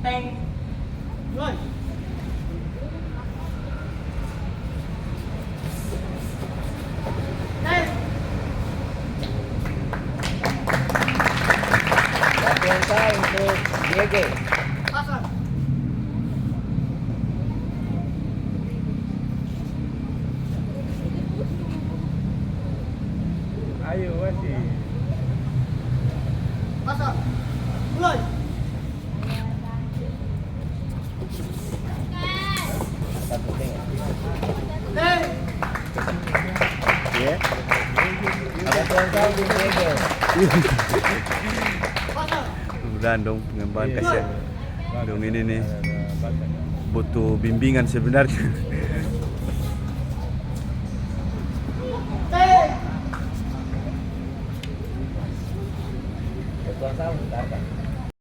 Teng. Rồi. Đây. Latihan saya untuk GG. Pasang. Ayo masih. Pasang. Mulai. Satu ting. Teng. Ya. Latihan saya untuk GG. Pasang. Mudah-mudahan dong pengembangan kasihan. Dong ini nih butuh bimbingan sebenarnya. Teng. Latihan saya untuk